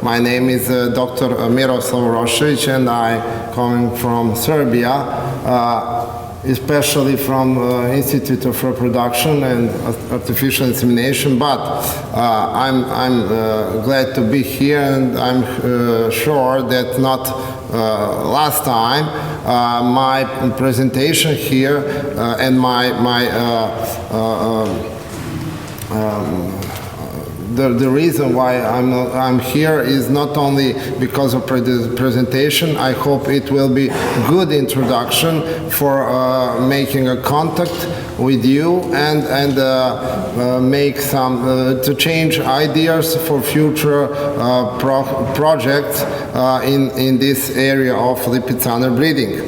My name is Dr. Miroslav Urosevic, and I coming from Serbia, especially from Institute of Reproduction and Artificial Insemination. But I'm glad to be here, and I'm sure that not last time my presentation here and the reason why I'm here is not only because of the presentation. I hope it will be good introduction for making a contact with you and make some to change ideas for future projects in this area of Lipizzan breeding.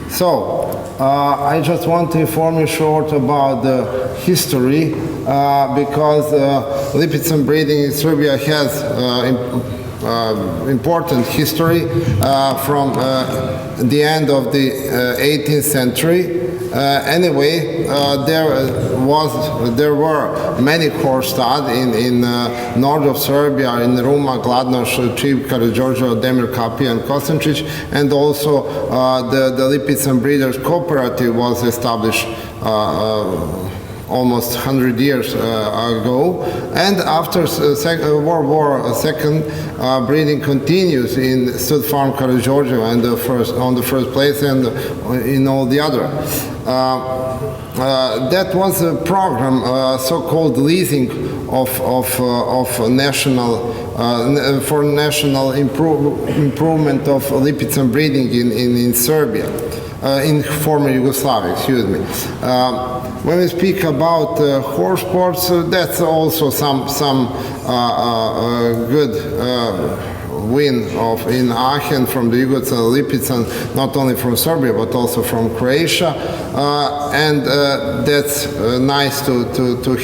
So I just want to inform you short about the history because Lipizzan breeding in Serbia has important history from the end of the 18th century. Anyway, there were many horse stud in north of Serbia, in Ruma, Gladnoš, Čib, Karađorđevo, Demir, Kapija, and Kosančić, and also the Lipizzan Breeders Cooperative was established almost 100 years ago, and after World War II, breeding continues in Stud Farm Karađorđevo and on the first place, and in all the other. That was a program, so-called leasing of national for national improvement of Lipizzan breeding in Serbia. In former Yugoslavia, excuse me. When we speak about horse sports, that's also some good win in Aachen from the Yugoslav Lipizzan, not only from Serbia but also from Croatia, and that's nice to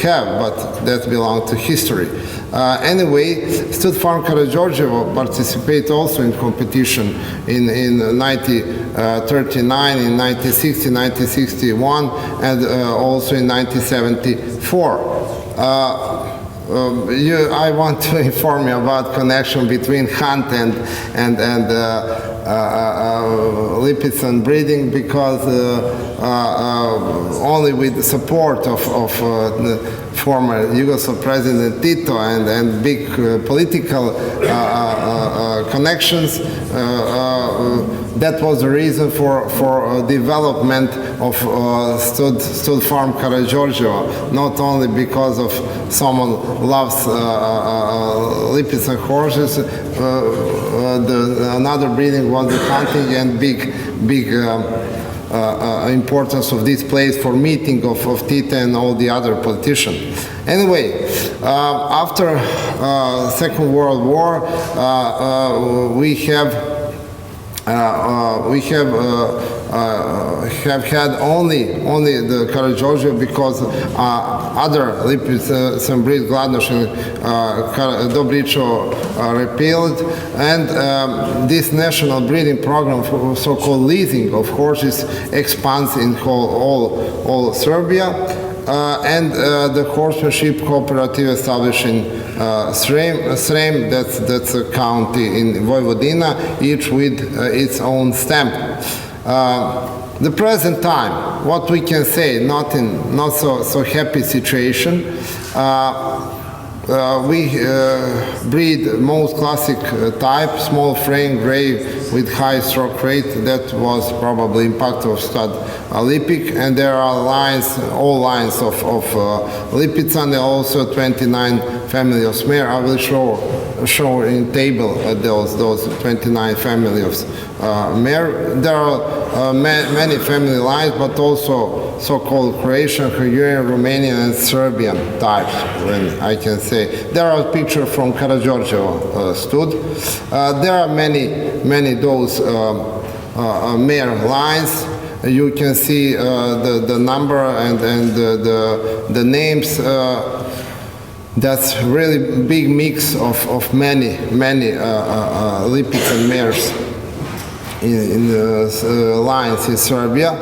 have, but that belongs to history. Anyway, Stud Farm Karađorđevo participate also in competition in 1939, in 1960, 1961, and also in 1974. I want to inform you about connection between hunt and Lipizzan breeding, because only with the support of the former Yugoslav President Tito and big political connections, that was the reason for development of Stud Farm Karađorđevo, not only because of someone loves Lipizzan horses. Another breeding was the hunting and big importance of this place for meeting of Tito and all the other politicians. Anyway, after Second World War, we have had only the Karađorđevo, because other Lipizzan breed, Gladnoš and Dobričevo, repealed, and this national breeding program, for so-called leasing of horses, expands in all Serbia, and the horsemanship cooperative established in Srem, that's a county in Vojvodina, each with its own stamp. The present time, what we can say, not so happy situation. We breed most classic type, small frame, gray with high stroke rate. That was probably impact of stud Lipik, and there are lines, all lines of Lipizzan, and also 29 family of mare. I will show in table those 29 family of mare. There are many family lines, but also so-called Croatian, Hungarian, Romanian, and Serbian types, when I can say. There are pictures from Karađorđevo stud. There are many those mare lines. You can see the number and the names. That's really big mix of many Lipizzan mares in the lines in Serbia.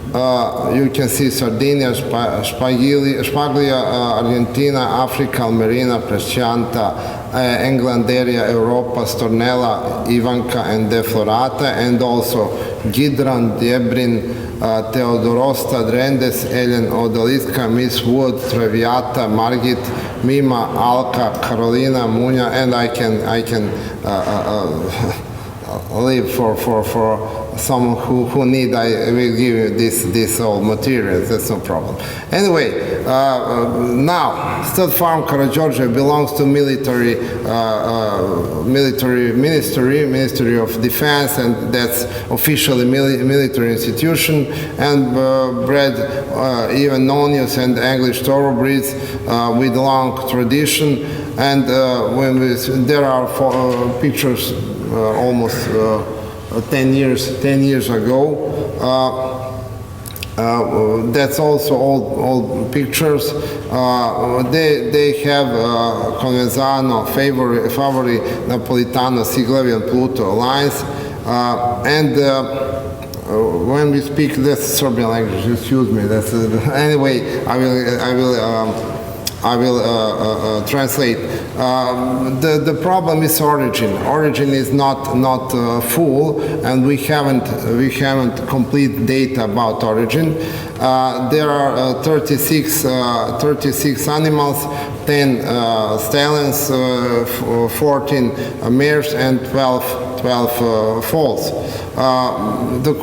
You can see Sardinia, Spaglia, Argentina, Africa, Almerina, Prescianta, Englanderia, Europa, Stornella, Ivanka, and Deflorata, and also Gidran, Djebrin, Teodorosta, Drendes, Ellen, Odaliska, Miss Wood, Traviata, Margit, Mima, Alka, Carolina, Munja, and I can leave for someone who need. I will give you this all materials. That's no problem. Anyway, now Stud Farm Karađorđe belongs to military Ministry of Defense, and that's officially military institution, and bred even Nonius and English thoroughbreds with long tradition. And there are pictures almost 10 years ago. That's also old pictures. They have Convenzano, Favori, Napolitano, Siglavi, and Pluto lines. And when we speak, that's Serbian language. Excuse me. That's anyway. I will translate. The problem is origin. Origin is not full, and we haven't complete data about origin. There are 36 animals, 10 stallions, 14 mares, and 12 foals. The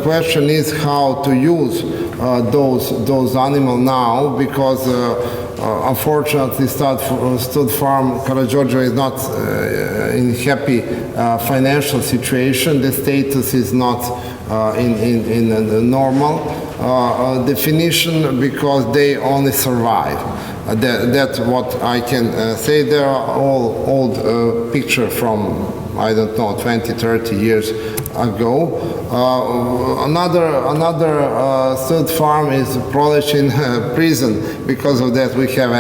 question is how to use those animals now, because unfortunately Stud Farm Karađorđe is not in happy financial situation. The status is not in the normal definition, because they only survive. That's what I can say. There are all old pictures from, I don't know, 20, 30 years ago. Another Stud Farm is Prolechin prison. Because of that, we have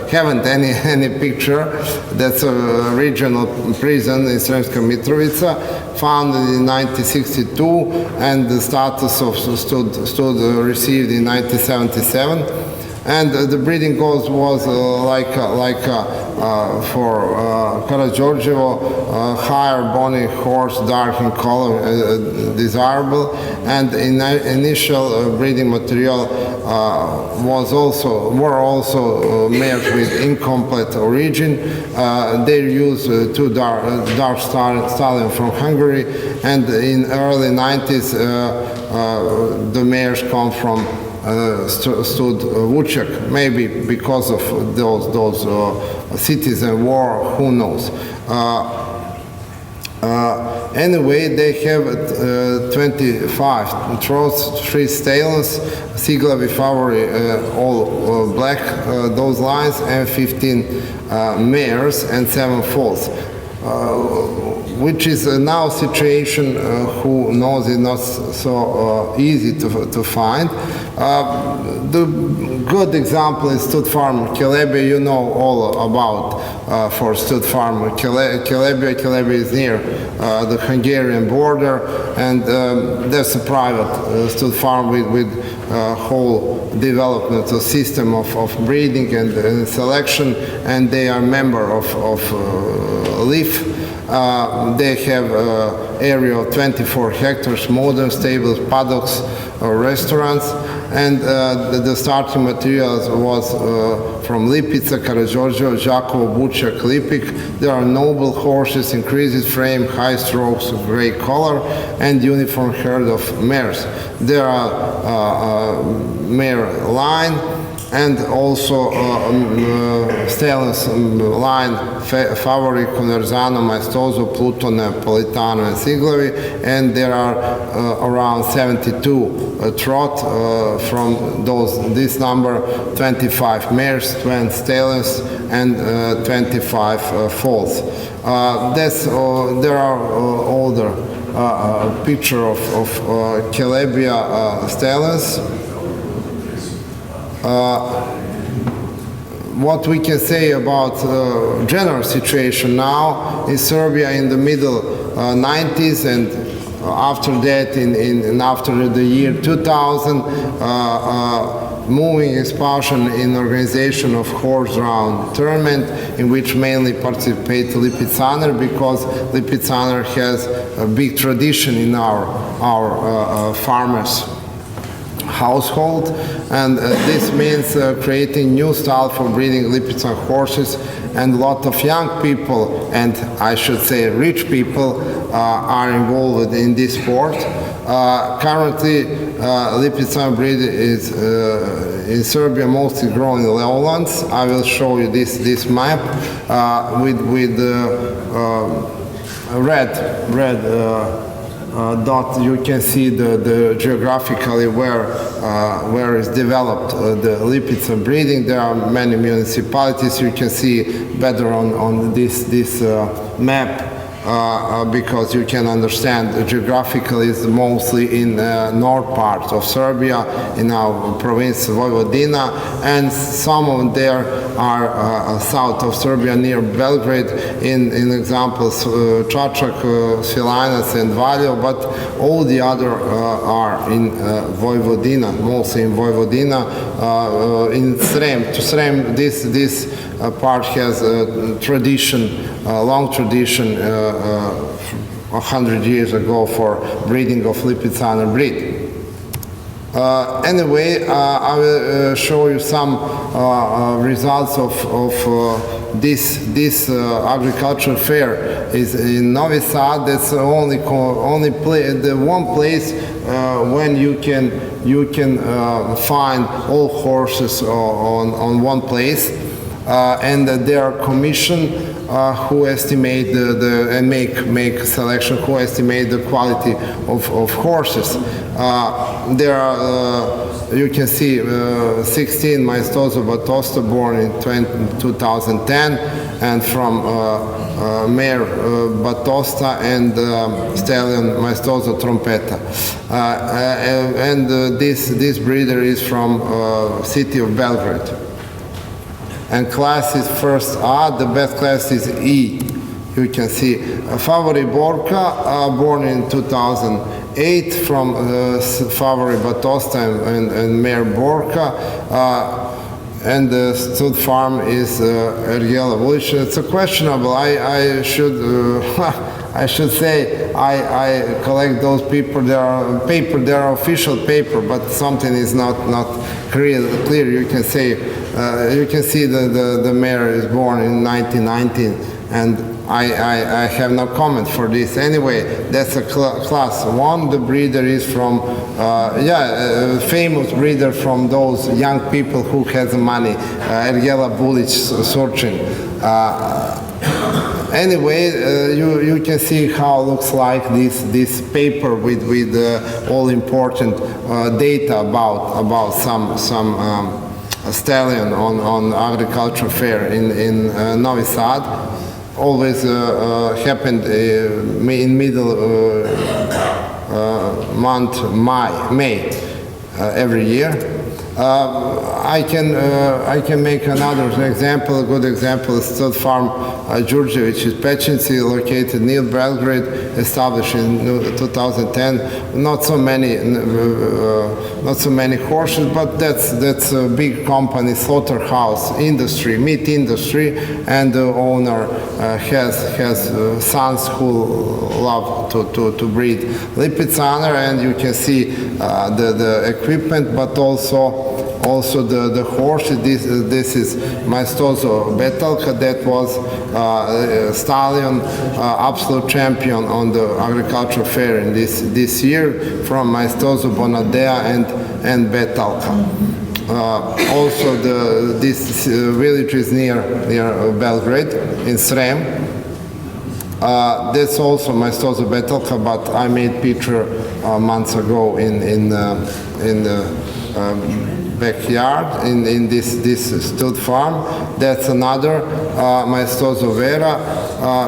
haven't any picture. That's a regional prison in Sremska Mitrovica, founded in 1962, and the status of Stud received in 1977. And the breeding goals was for Karađorđevo, higher bony horse, dark in color, desirable, and initial breeding material were also mares with incomplete origin. They used two dark stallions from Hungary, and in early 90s the mares come from Stud Vučjak, maybe because of those citizen war, who knows. Anyway, they have 25 trots, 3 stallions, Siglavi, Favori, all black, those lines, and 15 mares and 7 foals. Which is now situation who knows is not so easy to find. The good example is Stud Farm Kelebia. You know all about for Stud Farm Kelebia. Kelebia is near the Hungarian border, and there's a private Stud Farm with whole development system of breeding and selection, and they are member of LIF. They have area of 24 hectares, modern stables, paddocks, restaurants, and the starting materials was from Lipica, Karađorđe, Đakovo, Vučjak, Lipik. There are noble horses, increased frame, high strokes, gray color, and uniform herd of mares. There are mare line, and also stallions line, Favori, Conversano, Maestoso, Pluto, Napolitano, and Siglavi, and there are around 72 trot from this number, 25 mares, 20 stallions, and 25 foals. There are older picture of Kelebia stallions. What we can say about general situation now in Serbia in the middle 90s and after that, after the year 2000, moving expulsion in organization of horse round tournament, in which mainly participate Lipizzaner, because Lipizzaner has a big tradition in our farmers household, and this means creating new style for breeding Lipizzan horses, and a lot of young people, and I should say rich people, are involved in this sport. Currently, Lipizzan breed is in Serbia mostly grown in lowlands. I will show you this map with red dot. You can see the geographically where is developed the Lipizzan breeding. There are many municipalities. You can see better on this map. Because you can understand geographically is mostly in north part of Serbia, in our province Vojvodina, and some of there are south of Serbia near Belgrade, in examples Čačak, Svilajnac and Valjevo, but all the other are in Vojvodina, mostly in Vojvodina. In Srem, this part has a tradition, long tradition, 100 years ago for breeding of Lipizzaner breed. Anyway, I will show you some results of this agricultural fair. Is in Novi Sad. That's the one place when you can find all horses on one place, and there are commission who estimate and make selection, who estimate the quality of horses. There are, you can see 16 Maestoso Batosta born in 2010, and from Mare Batosta and Stallion Maestoso Trompeta. And this breeder is from city of Belgrade. And class is first A, the best class is E. You can see Favori Borka, born in 2008 from Favori Batosta and Mare Borka, and the stud farm is Ergela Vulic. It's a questionable. I should say I collect those paper. They are official paper, but something is not clear. You can say. You can see the mare is born in 1919, and I have no comment for this. Anyway, that's a class 1. The breeder is from, famous breeder from those young people who has money, Ergela Bulic Surčin. Anyway, you can see how it looks like this paper with all important data about some stallion on agricultural fair in Novi Sad. Always happened in middle month May every year. I can make another example. A good example is stud farm Đurđević is Pečinci, located near Belgrade, established in 2010. Not so many horses, but that's a big company, slaughterhouse industry, meat industry, and the owner has sons who love to breed Lipizzaner, and you can see the equipment, but also the horse. This is Maestoso Betalka, that was stallion absolute champion on the agricultural fair in this year, from Maestoso Bonadea and Betalka. Also this village is near Belgrade in Srem. That's also Maestoso Betalka, but I made picture months ago in the backyard in this stud farm. That's another Maestoso Vera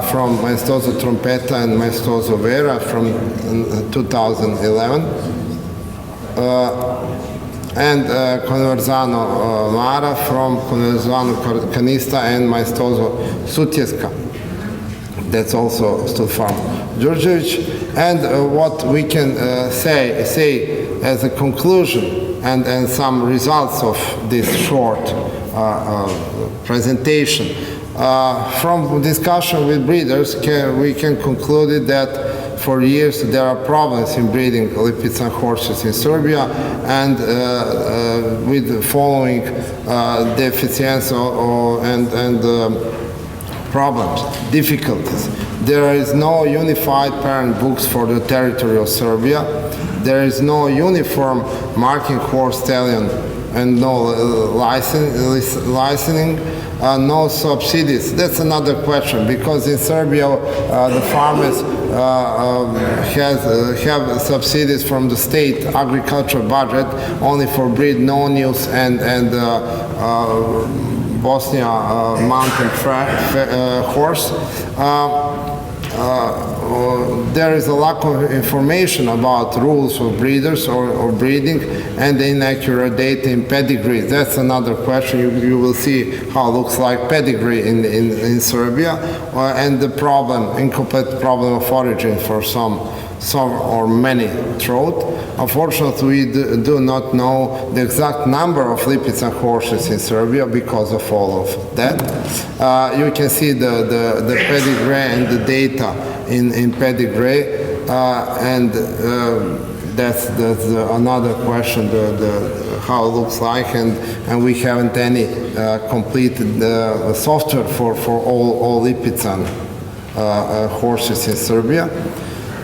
from Maestoso Trompeta and Maestoso Vera from 2011. And Conversano Mara from Conversano Canista and Maestoso Sutjeska. That's also stud farm. Urosevic. And what we can say as a conclusion and some results of this short presentation. From discussion with breeders, we can conclude that for years there are problems in breeding Lipizzan horses in Serbia, and with the following deficiencies and problems, difficulties. There is no unified parent books for the territory of Serbia. There is no uniform marking horse stallion and no licensing, no subsidies. That's another question, because in Serbia the farmers have subsidies from the state agricultural budget only for breed non-use and Bosnia mountain horse. There is a lack of information about rules of breeders or breeding, and inaccurate data in pedigree. That's another question. You will see how it looks like pedigree in Serbia, and the problem, incomplete problem of origin for some or many trout. Unfortunately, we do not know the exact number of Lipizzan horses in Serbia because of all of that. You can see the pedigree and the data in pedigree, and that's another question, how it looks like, and we haven't any completed software for all Lipizzan horses in Serbia.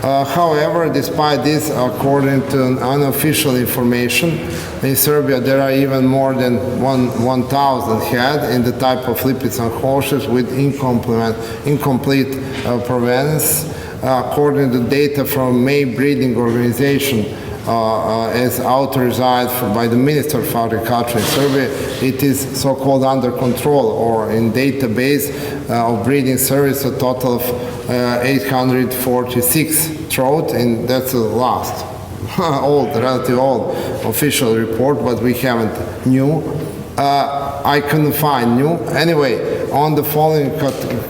However, despite this, according to unofficial information, in Serbia there are even more than 1,000 head in the type of Lipizzan horses with incomplete provenance. According to data from May breeding organization, as authorized by the Minister of Agriculture in Serbia, it is so-called under control, or in database of breeding service, a total of 846 trout, and that's the last relatively old official report, but we haven't new. I couldn't find new. Anyway, on the following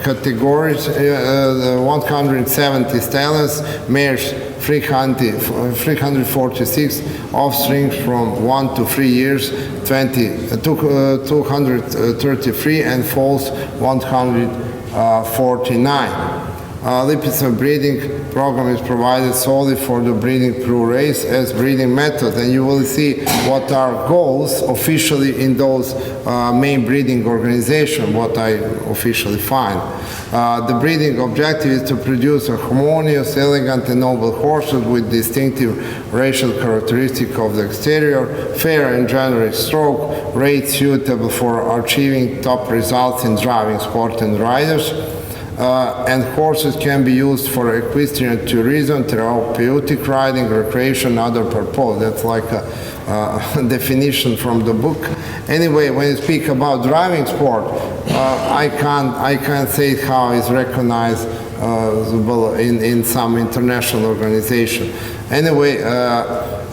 categories, 170 stallions, mares 346, offspring from 1 to 3 years, 233, and foals 149. Lipizzan breeding program is provided solely for the breeding through race as breeding method, and you will see what are goals officially in those main breeding organization, what I officially find. The breeding objective is to produce a harmonious, elegant and noble horses with distinctive racial characteristic of the exterior, fair and generous stroke, rate suitable for achieving top results in driving, sport and riders. And horses can be used for equestrian tourism, therapeutic riding, recreation, other purpose. That's like a definition from the book. Anyway, when you speak about driving sport, I can't say how it's recognized in some international organization. Anyway,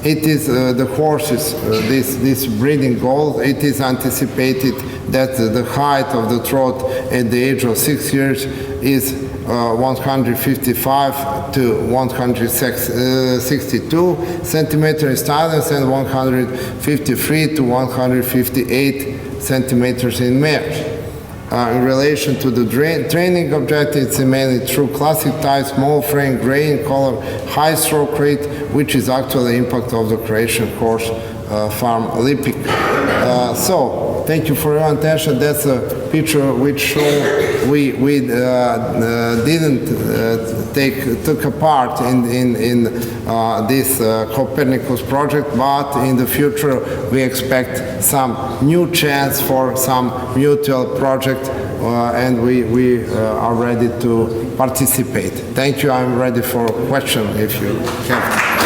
it is the horses, this breeding goal, it is anticipated that the height of the trout at the age of 6 years is 155 to 162 centimeters in stallions and 153 to 158 centimeters in mares. In relation to the training objective, it's mainly through classic type, small frame, gray in color, high stroke rate, which is actually the impact of the Croatian horse farm Lipik. So, thank you for your attention. That's a picture which shows we didn't took a part in this Copernicus project, but in the future we expect some new chance for some mutual project, and we are ready to participate. Thank you. I'm ready for question if you have.